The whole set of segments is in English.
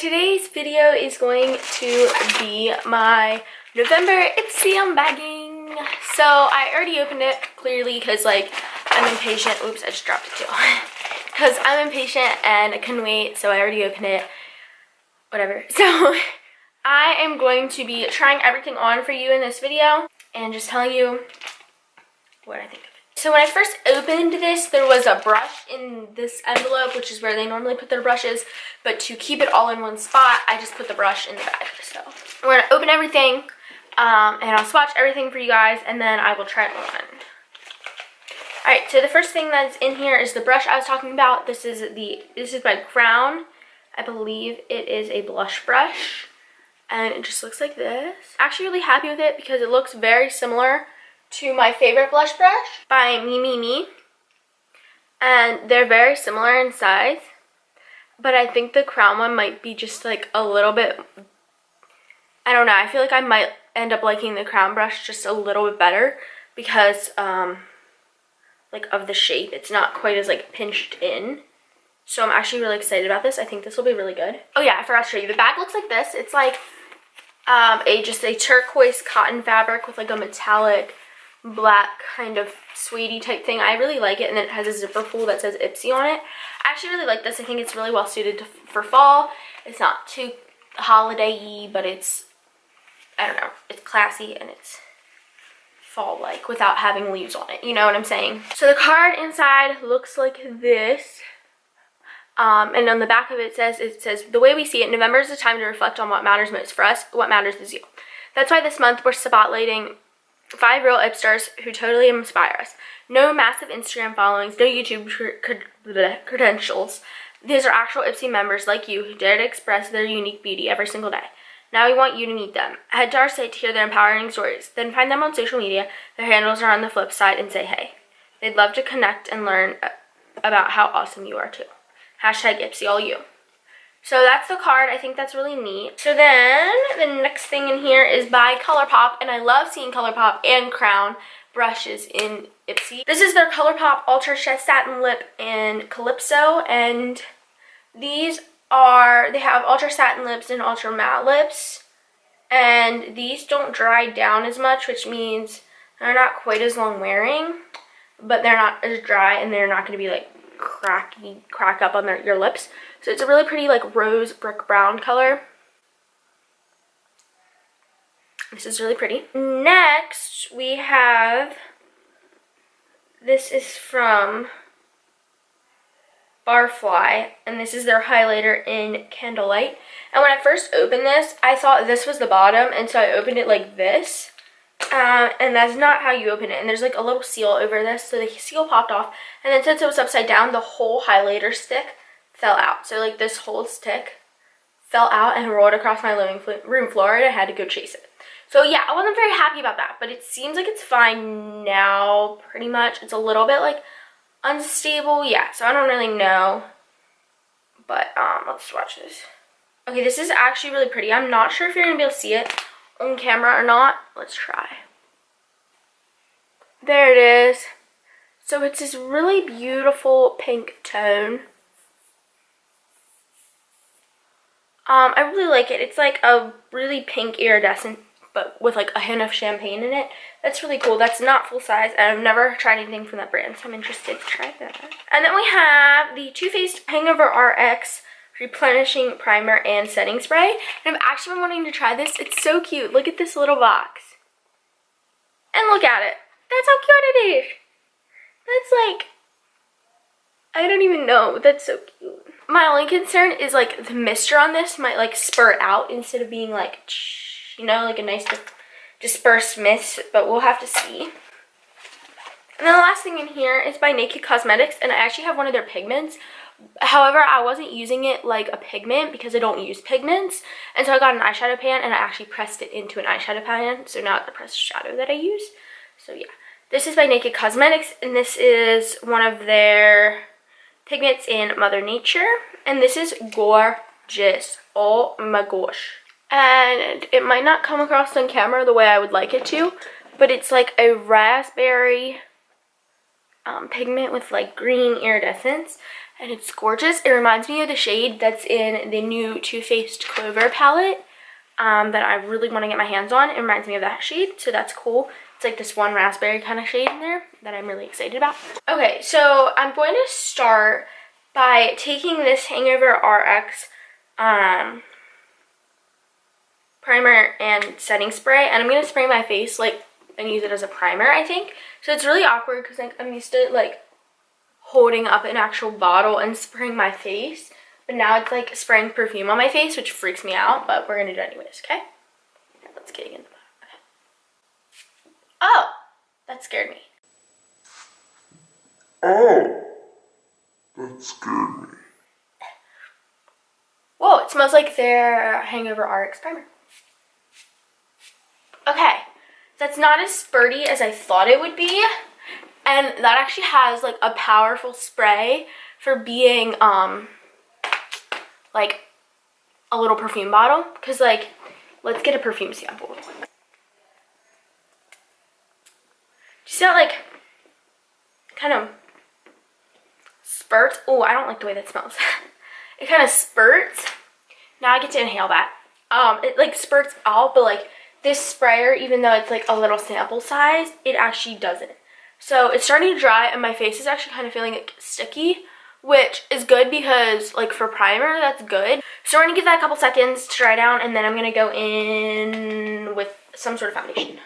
today's video is going to be my November Ipsy unbagging. So I already opened it clearly because like I'm impatient. Oops, I just dropped it too. Because I'm impatient and I couldn't wait, so I already opened it. Whatever. So I am going to be trying everything on for you in this video and just telling you what I think of it. So when I first opened this, there was a brush in this envelope, which is where they normally put their brushes, but to keep it all in one spot, I just put the brush in the bag. So we're gonna open everything, and I'll swatch everything for you guys, and then I will try it on. Alright, so the first thing that's in here is the brush I was talking about. This is by Crown. I believe it is a blush brush, and it just looks like this. Actually really happy with it because it looks very similar to my favorite blush brush by Me. And they're very similar in size, but I think the Crown one might be just like a little bit, I don't know, I feel like I might end up liking the Crown brush just a little bit better because like of the shape. It's not quite as like pinched in. So I'm actually really excited about this. I think this will be really good. Oh yeah, I forgot to show you. The bag looks like this. It's like just a turquoise cotton fabric with like a metallic black kind of suede type thing. I really like it, and then it has a zipper pull that says Ipsy on it. I actually really like this. I think it's really well suited for fall. It's not too holiday-y, but it's, I don't know, it's classy and it's fall-like without having leaves on it. You know what I'm saying? So the card inside looks like this. And on the back of it says, the way we see it, November is a time to reflect on what matters most for us. What matters is you. That's why this month we're spotlighting 5 real Ipsters who totally inspire us. No massive Instagram followings, no YouTube credentials. These are actual Ipsy members like you who dare to express their unique beauty every single day. Now we want you to meet them. Head to our site to hear their empowering stories. Then find them on social media. Their handles are on the flip side, and say hey. They'd love to connect and learn about how awesome you are too. Hashtag Ipsy all you. So that's the card. I think that's really neat. So then the next thing in here is by ColourPop, and I love seeing ColourPop and Crown brushes in Ipsy. This is their ColourPop Ultra Satin Lip in Calypso, and they have Ultra Satin Lips and Ultra Matte Lips, and these don't dry down as much, which means they're not quite as long wearing, but they're not as dry, and they're not going to be like crack up on your lips. So it's a really pretty like rose brick brown color. This is really pretty. Next we have, this is from Barfly, and this is their highlighter in Candlelight. And when I first opened this, I thought this was the bottom, and so I opened it like this. And that's not how you open it. And there's like a little seal over this, so the seal popped off. And then since it was upside down, the whole highlighter stick fell out. So like this whole stick fell out and rolled across my living room floor, and I had to go chase it. So yeah, I wasn't very happy about that, but it seems like it's fine now, pretty much. It's a little bit like unstable, yeah, so I don't really know. But let's watch this. Okay, this is actually really pretty. I'm not sure if you're gonna be able to see it on camera or not. Let's try. There it is. So it's this really beautiful pink tone. I really like it. It's like a really pink iridescent, but with like a hint of champagne in it. That's really cool. That's not full size, and I've never tried anything from that brand, so I'm interested to try that. And then we have the Too Faced Hangover RX Replenishing Primer and Setting Spray. And I've actually been wanting to try this. It's so cute. Look at this little box. And look at it. That's how cute it is. That's like, I don't even know. That's so cute. My only concern is like the mister on this might like spurt out instead of being like, you know, like a nice dispersed mist, but we'll have to see. And then the last thing in here is by Naked Cosmetics, and I actually have one of their pigments. However, I wasn't using it like a pigment because I don't use pigments, and so I got an eyeshadow pan and I actually pressed it into an eyeshadow pan, so now it's the pressed shadow that I use. So yeah, this is by Naked Cosmetics, and this is one of their pigments in Mother Nature, and this is gorgeous. Oh my gosh. And it might not come across on camera the way I would like it to, but it's like a raspberry pigment with like green iridescence, and it's gorgeous. It reminds me of the shade that's in the new Too Faced Clover palette that I really want to get my hands on. It reminds me of that shade, so that's cool. It's like this one raspberry kind of shade in there that I'm really excited about. Okay, so I'm going to start by taking this Hangover RX primer and setting spray, and I'm going to spray my face like and use it as a primer, I think. So it's really awkward because like I'm used to like holding up an actual bottle and spraying my face, but now it's like spraying perfume on my face, which freaks me out, but we're gonna do it anyways. Okay, let's get in the bottle. Okay. Oh, that scared me. Oh, that scared me. Whoa, it smells like their Hangover RX primer. Okay, that's not as spurty as I thought it would be. And that actually has like a powerful spray for being like a little perfume bottle. Because like, let's get a perfume sample real quick. Do you see that like kind of spurts? Oh, I don't like the way that smells. It kind of spurts. Now I get to inhale that. It like spurts out, but like this sprayer, even though it's like a little sample size, it actually doesn't. So it's starting to dry and my face is actually kind of feeling like sticky, which is good because like for primer, that's good. So we're gonna give that a couple seconds to dry down, and then I'm gonna go in with some sort of foundation.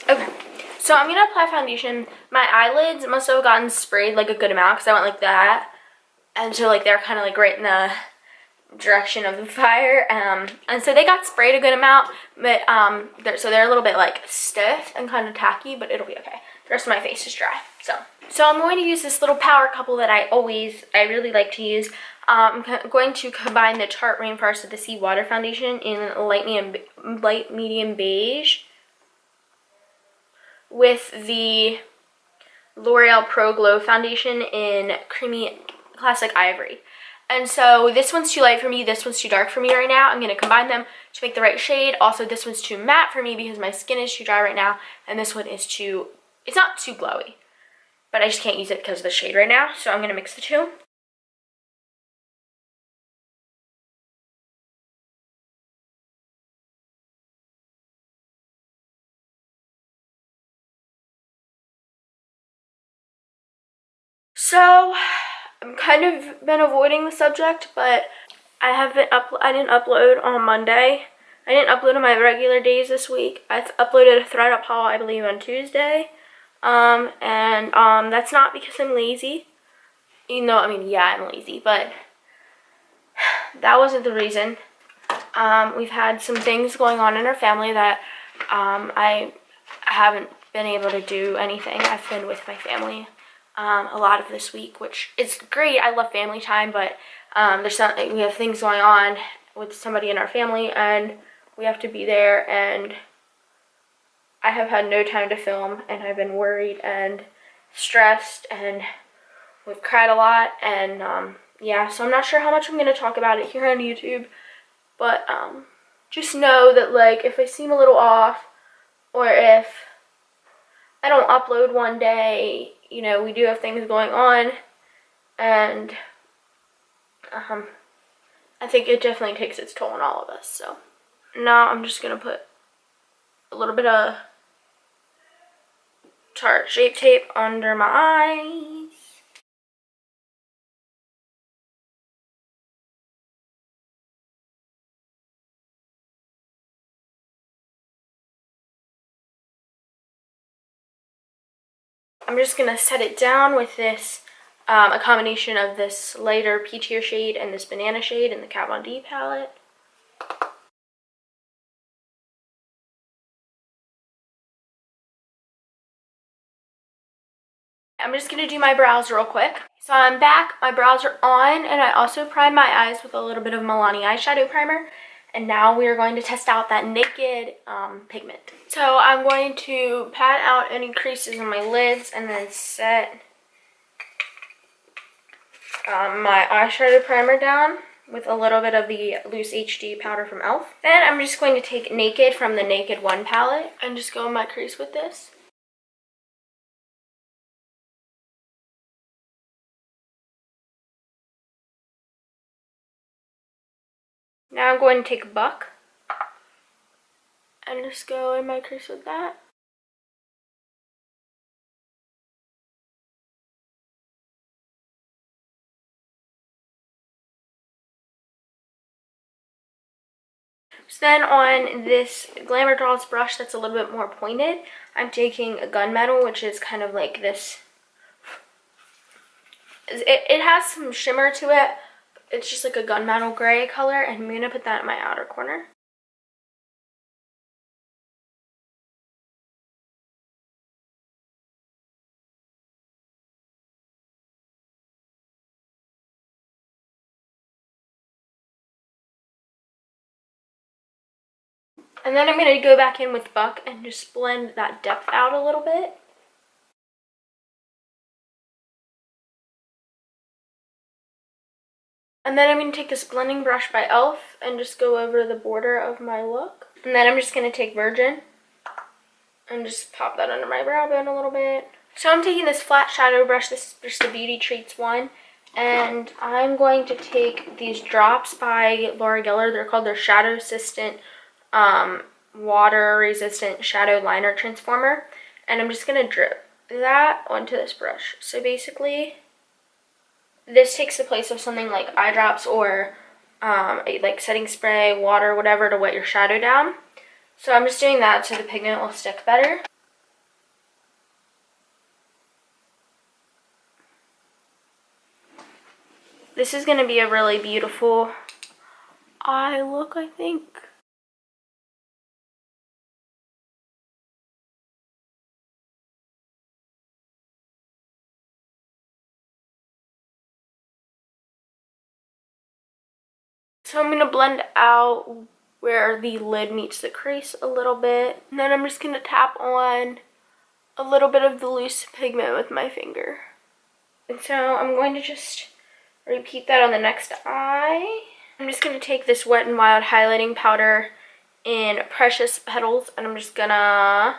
Okay, so I'm gonna apply foundation. My eyelids must have gotten sprayed like a good amount because I went like that, and so like they're kind of like right in the direction of the fire, and so they got sprayed a good amount, but they're a little bit like stiff and kind of tacky, but it'll be okay. The rest of my face is dry, so I'm going to use this little power couple that I really like to use. I'm going to combine the Tarte Rainforest of the Sea Water Foundation in light medium beige with the L'Oreal Pro Glow Foundation in Creamy Classic Ivory. And so this one's too light for me, this one's too dark for me right now. I'm going to combine them to make the right shade. Also, this one's too matte for me because my skin is too dry right now. And this one is it's not too glowy, but I just can't use it because of the shade right now. So I'm going to mix the two. So I'm kind of been avoiding the subject, but I didn't upload on Monday. I didn't upload on my regular days this week. I uploaded a thread up haul, I believe, on Tuesday. That's not because I'm lazy. You know, I mean, yeah, I'm lazy, but that wasn't the reason. We've had some things going on in our family that I haven't been able to do anything. I've been with my family a lot of this week, which is great. I love family time, but we have things going on with somebody in our family, and we have to be there, and I have had no time to film, and I've been worried and stressed, and we've cried a lot, and yeah, so I'm not sure how much I'm going to talk about it here on YouTube, but just know that, like, if I seem a little off, or if I don't upload one day, you know, we do have things going on, and I think it definitely takes its toll on all of us. So now I'm just going to put a little bit of Tarte Shape Tape under my eyes. I'm just going to set it down with this, a combination of this lighter peachier shade and this banana shade in the Kat Von D palette. I'm just going to do my brows real quick. So I'm back, my brows are on, and I also primed my eyes with a little bit of Milani eyeshadow primer. And now we are going to test out that Naked pigment. So I'm going to pat out any creases on my lids and then set my eyeshadow primer down with a little bit of the loose HD powder from e.l.f. Then I'm just going to take Naked from the Naked 1 palette and just go in my crease with this. Now I'm going to take Buck and just go in my crease with that. So then on this Glamour Dolls brush that's a little bit more pointed, I'm taking a Gunmetal, which is kind of like this. It has some shimmer to it. It's just like a gunmetal gray color, and I'm going to put that in my outer corner. And then I'm going to go back in with Buck and just blend that depth out a little bit. And then I'm going to take this blending brush by e.l.f. and just go over the border of my look. And then I'm just going to take Virgin and just pop that under my brow bone a little bit. So I'm taking this flat shadow brush, this is just the Beauty Treats one, and I'm going to take these drops by Laura Geller. They're called their Shadow Assistant Water Resistant Shadow Liner Transformer, and I'm just going to drip that onto this brush. So basically, this takes the place of something like eye drops or like setting spray, water, whatever, to wet your shadow down. So I'm just doing that so the pigment will stick better. This is going to be a really beautiful eye look, I think. So I'm going to blend out where the lid meets the crease a little bit. And then I'm just going to tap on a little bit of the loose pigment with my finger. And so I'm going to just repeat that on the next eye. I'm just going to take this Wet n Wild highlighting powder in Precious Petals, and I'm just going to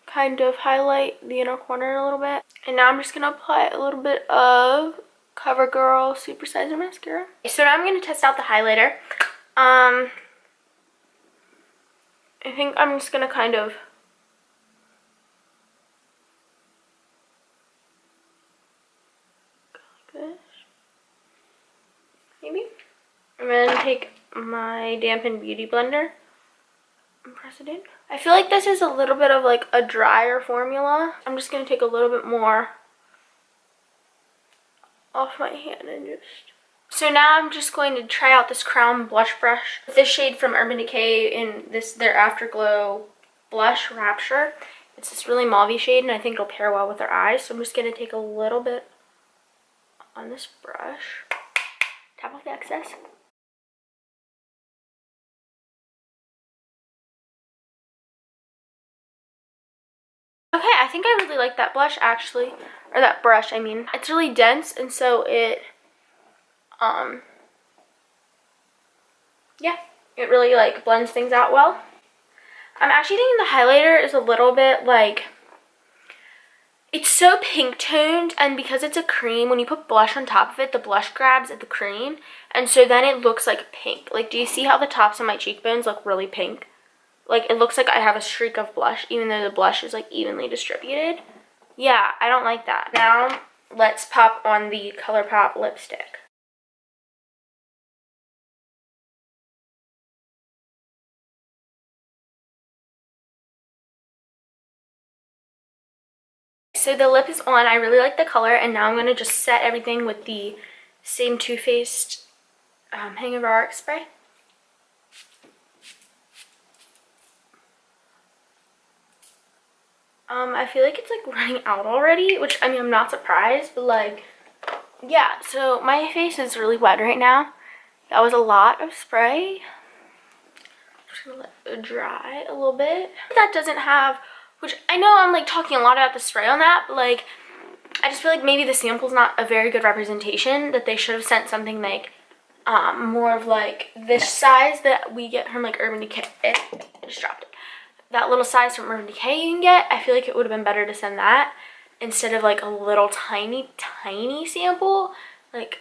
kind of highlight the inner corner a little bit. And now I'm just going to apply a little bit of CoverGirl Supersizer Mascara. So now I'm going to test out the highlighter. I think I'm just going to kind of go like this. Maybe. I'm going to take my dampened beauty blender and press it in. I feel like this is a little bit of like a drier formula. I'm just going to take a little bit more off my hand and just... So now I'm just going to try out this Crown blush brush. This shade from Urban Decay in their Afterglow Blush Rapture. It's this really mauve shade, and I think it'll pair well with their eyes. So I'm just going to take a little bit on this brush. Tap off the excess. Okay, I think I really like that blush actually. Or that brush, I mean. It's really dense, and so it... yeah, it really like blends things out well. I'm actually thinking the highlighter is a little bit like, it's so pink toned, and because it's a cream, when you put blush on top of it, the blush grabs at the cream, and so then it looks like pink. Like, do you see how the tops of my cheekbones look really pink? Like, it looks like I have a streak of blush, even though the blush is like evenly distributed. Yeah, I don't like that. Now, let's pop on the ColourPop lipstick. So the lip is on. I really like the color, and now I'm going to just set everything with the same Too Faced Hangover RX spray. I feel like it's like running out already, which, I mean, I'm not surprised, but like, yeah, so my face is really wet right now. That was a lot of spray. I'm just gonna let it dry a little bit. That doesn't have, which I know I'm like talking a lot about the spray on that, but like, I just feel like maybe the sample's not a very good representation, that they should have sent something like more of like this size that we get from like Urban Decay. I just dropped it. That little size from Urban Decay you can get. I feel like it would have been better to send that instead of like a little tiny sample. Like,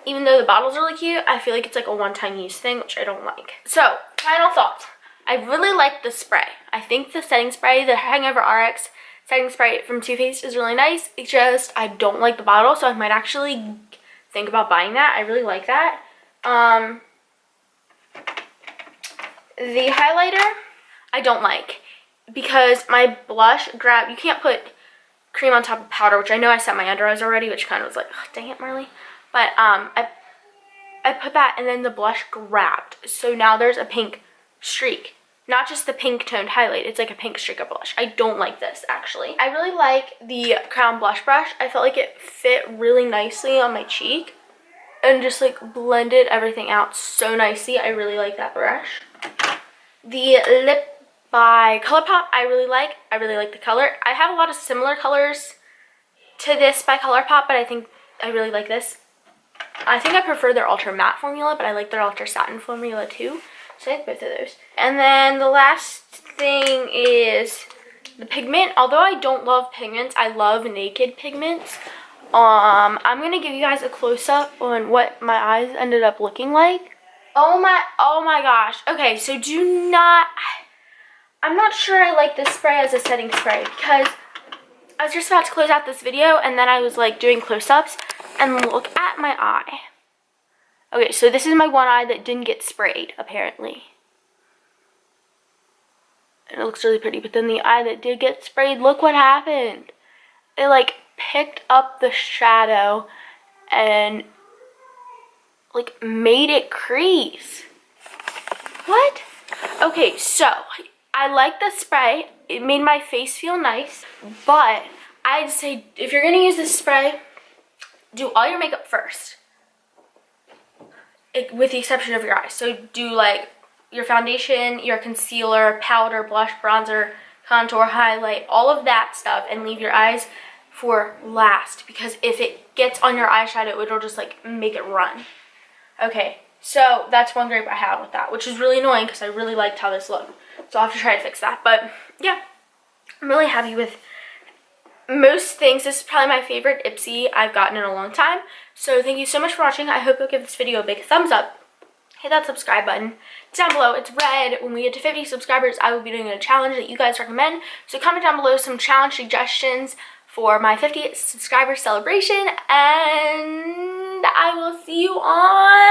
even though the bottle's really cute, I feel like it's like a one-time use thing, which I don't like. So, final thoughts. I really like the spray. I think the setting spray, the Hangover RX setting spray from Too Faced is really nice. It's just, I don't like the bottle, so I might actually think about buying that. I really like that. The highlighter, I don't like, because my blush grab, you can't put cream on top of powder, which I know I set my under eyes already, which kind of was like, oh, dang it, Marley. But I put that, and then the blush grabbed, so now there's a pink streak. Not just the pink toned highlight, it's like a pink streak of blush. I don't like this, actually. I really like the Crown blush brush. I felt like it fit really nicely on my cheek and just like blended everything out so nicely. I really like that brush. The lip by ColourPop, I really like the color. I have a lot of similar colors to this by ColourPop, but I think I really like this. I think I prefer their Ultra Matte formula, but I like their Ultra Satin formula too. So I like both of those. And then the last thing is the pigment. Although I don't love pigments, I love naked pigments. I'm gonna give you guys a close-up on what my eyes ended up looking like. Oh my gosh. Okay, so I'm not sure I like this spray as a setting spray, because I was just about to close out this video and then I was like doing close-ups, and look at my eye. Okay, so this is my one eye that didn't get sprayed, apparently. And it looks really pretty, but then the eye that did get sprayed, look what happened. It like picked up the shadow and like made it crease. What? Okay, so I like the spray. It made my face feel nice, but I'd say if you're gonna use this spray, do all your makeup first, with the exception of your eyes. So do like your foundation, your concealer, powder, blush, bronzer, contour, highlight, all of that stuff, and leave your eyes for last, because if it gets on your eyeshadow, it'll just like make it run. Okay, so that's one gripe I have with that, which is really annoying because I really liked how this looked. So I'll have to try to fix that. But yeah, I'm really happy with most things. This is probably my favorite Ipsy I've gotten in a long time. So thank you so much for watching. I hope you'll give this video a big thumbs up. Hit that subscribe button down below. It's red. When we get to 50 subscribers, I will be doing a challenge that you guys recommend. So comment down below some challenge suggestions for my 50 subscriber celebration, and I will see you on